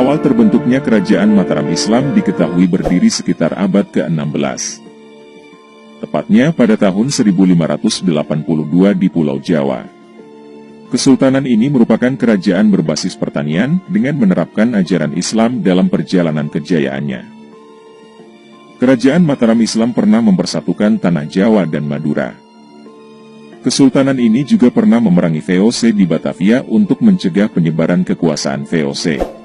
Awal terbentuknya Kerajaan Mataram Islam diketahui berdiri sekitar abad ke-16. Tepatnya pada tahun 1582 di Pulau Jawa. Kesultanan ini merupakan kerajaan berbasis pertanian dengan menerapkan ajaran Islam dalam perjalanan kejayaannya. Kerajaan Mataram Islam pernah mempersatukan tanah Jawa dan Madura. Kesultanan ini juga pernah memerangi VOC di Batavia untuk mencegah penyebaran kekuasaan VOC.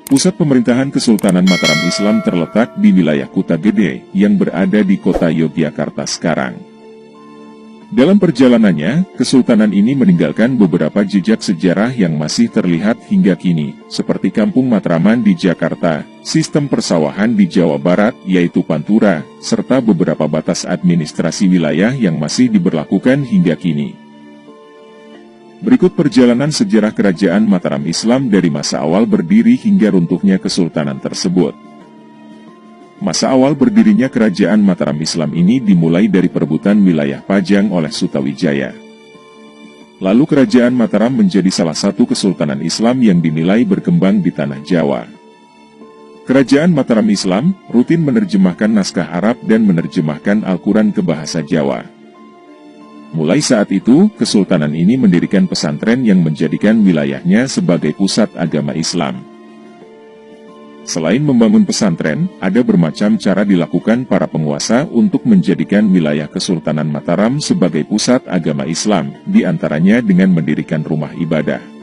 Pusat pemerintahan Kesultanan Mataram Islam terletak di wilayah Kuta Gede yang berada di kota Yogyakarta sekarang. Dalam perjalanannya, kesultanan ini meninggalkan beberapa jejak sejarah yang masih terlihat hingga kini, seperti Kampung Matraman di Jakarta, sistem persawahan di Jawa Barat yaitu Pantura, serta beberapa batas administrasi wilayah yang masih diberlakukan hingga kini. Berikut perjalanan sejarah Kerajaan Mataram Islam dari masa awal berdiri hingga runtuhnya kesultanan tersebut. Masa awal berdirinya Kerajaan Mataram Islam ini dimulai dari perebutan wilayah Pajang oleh Sutawijaya. Lalu Kerajaan Mataram menjadi salah satu kesultanan Islam yang dinilai berkembang di tanah Jawa. Kerajaan Mataram Islam rutin menerjemahkan naskah Arab dan menerjemahkan Al-Quran ke bahasa Jawa. Mulai saat itu, kesultanan ini mendirikan pesantren yang menjadikan wilayahnya sebagai pusat agama Islam. Selain membangun pesantren, ada bermacam cara dilakukan para penguasa untuk menjadikan wilayah Kesultanan Mataram sebagai pusat agama Islam, di antaranya dengan mendirikan rumah ibadah.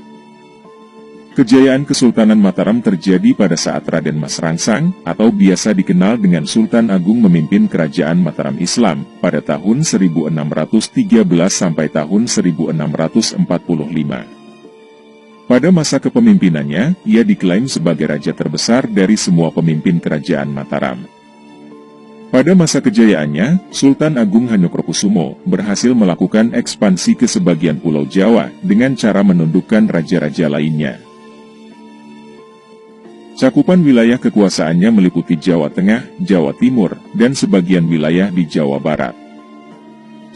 Kejayaan Kesultanan Mataram terjadi pada saat Raden Mas Rangsang, atau biasa dikenal dengan Sultan Agung memimpin Kerajaan Mataram Islam, pada tahun 1613 sampai tahun 1645. Pada masa kepemimpinannya, ia diklaim sebagai raja terbesar dari semua pemimpin Kerajaan Mataram. Pada masa kejayaannya, Sultan Agung Hanyokrokusumo berhasil melakukan ekspansi ke sebagian Pulau Jawa dengan cara menundukkan raja-raja lainnya. Cakupan wilayah kekuasaannya meliputi Jawa Tengah, Jawa Timur, dan sebagian wilayah di Jawa Barat.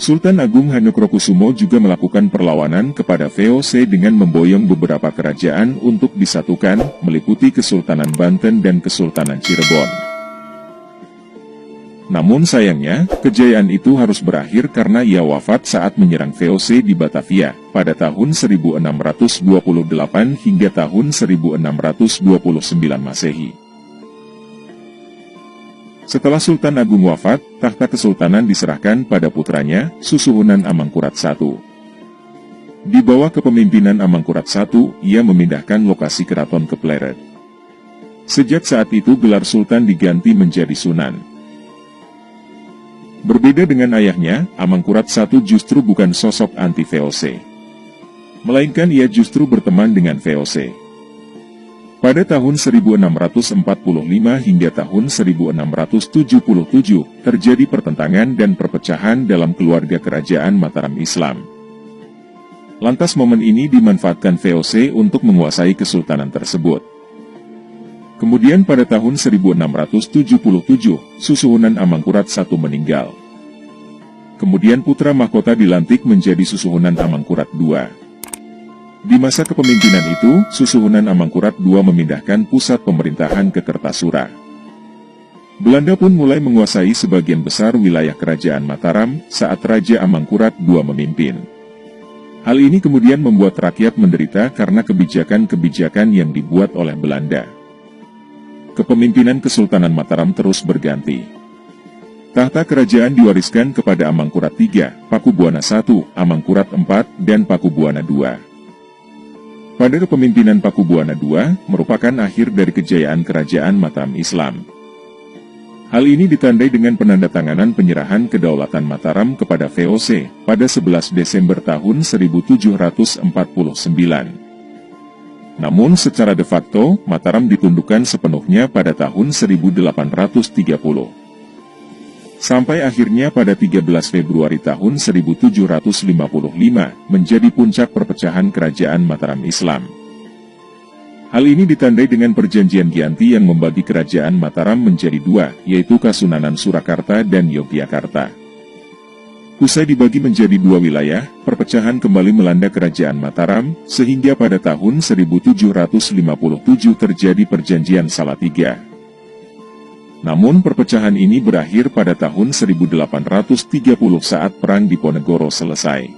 Sultan Agung Hanyokrokusumo juga melakukan perlawanan kepada VOC dengan memboyong beberapa kerajaan untuk disatukan, meliputi Kesultanan Banten dan Kesultanan Cirebon. Namun sayangnya, kejayaan itu harus berakhir karena ia wafat saat menyerang VOC di Batavia, pada tahun 1628 hingga tahun 1629 Masehi. Setelah Sultan Agung wafat, tahta kesultanan diserahkan pada putranya, Susuhunan Amangkurat I. Di bawah kepemimpinan Amangkurat I, ia memindahkan lokasi keraton ke Pleret. Sejak saat itu gelar Sultan diganti menjadi Sunan. Berbeda dengan ayahnya, Amangkurat I justru bukan sosok anti-VOC. Melainkan ia justru berteman dengan VOC. Pada tahun 1645 hingga tahun 1677, terjadi pertentangan dan perpecahan dalam keluarga Kerajaan Mataram Islam. Lantas momen ini dimanfaatkan VOC untuk menguasai kesultanan tersebut. Kemudian pada tahun 1677, Susuhunan Amangkurat I meninggal. Kemudian putra mahkota dilantik menjadi Susuhunan Amangkurat II. Di masa kepemimpinan itu, Susuhunan Amangkurat II memindahkan pusat pemerintahan ke Kertasura. Belanda pun mulai menguasai sebagian besar wilayah Kerajaan Mataram saat Raja Amangkurat II memimpin. Hal ini kemudian membuat rakyat menderita karena kebijakan-kebijakan yang dibuat oleh Belanda. Kepemimpinan Kesultanan Mataram terus berganti. Tahta kerajaan diwariskan kepada Amangkurat III, Pakubuwana I, Amangkurat IV, dan Pakubuwana II. Pada kepemimpinan Pakubuwana II, merupakan akhir dari kejayaan Kerajaan Mataram Islam. Hal ini ditandai dengan penandatanganan penyerahan kedaulatan Mataram kepada VOC pada 11 Desember tahun 1749. Namun secara de facto, Mataram ditundukkan sepenuhnya pada tahun 1830. Sampai akhirnya pada 13 Februari tahun 1755 menjadi puncak perpecahan Kerajaan Mataram Islam. Hal ini ditandai dengan perjanjian Giyanti yang membagi Kerajaan Mataram menjadi dua, yaitu Kasunanan Surakarta dan Yogyakarta. Usai dibagi menjadi dua wilayah, perpecahan kembali melanda Kerajaan Mataram, sehingga pada tahun 1757 terjadi Perjanjian Salatiga. Namun perpecahan ini berakhir pada tahun 1830 saat Perang Diponegoro selesai.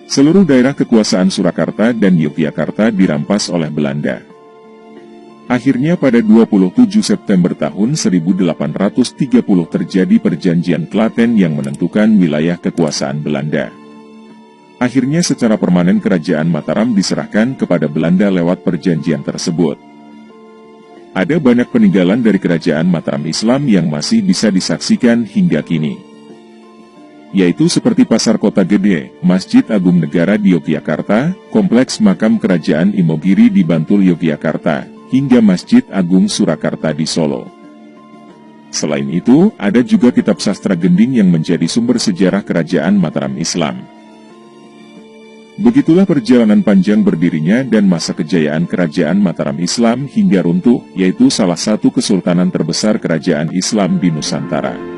Seluruh daerah kekuasaan Surakarta dan Yogyakarta dirampas oleh Belanda. Akhirnya pada 27 September tahun 1830 terjadi Perjanjian Klaten yang menentukan wilayah kekuasaan Belanda. Akhirnya secara permanen Kerajaan Mataram diserahkan kepada Belanda lewat perjanjian tersebut. Ada banyak peninggalan dari Kerajaan Mataram Islam yang masih bisa disaksikan hingga kini, yaitu seperti Pasar Kota Gede, Masjid Agung Negara di Yogyakarta, Kompleks Makam Kerajaan Imogiri di Bantul Yogyakarta, hingga Masjid Agung Surakarta di Solo. Selain itu, ada juga kitab sastra Gending yang menjadi sumber sejarah Kerajaan Mataram Islam. Begitulah perjalanan panjang berdirinya dan masa kejayaan Kerajaan Mataram Islam hingga runtuh, yaitu salah satu kesultanan terbesar Kerajaan Islam di Nusantara.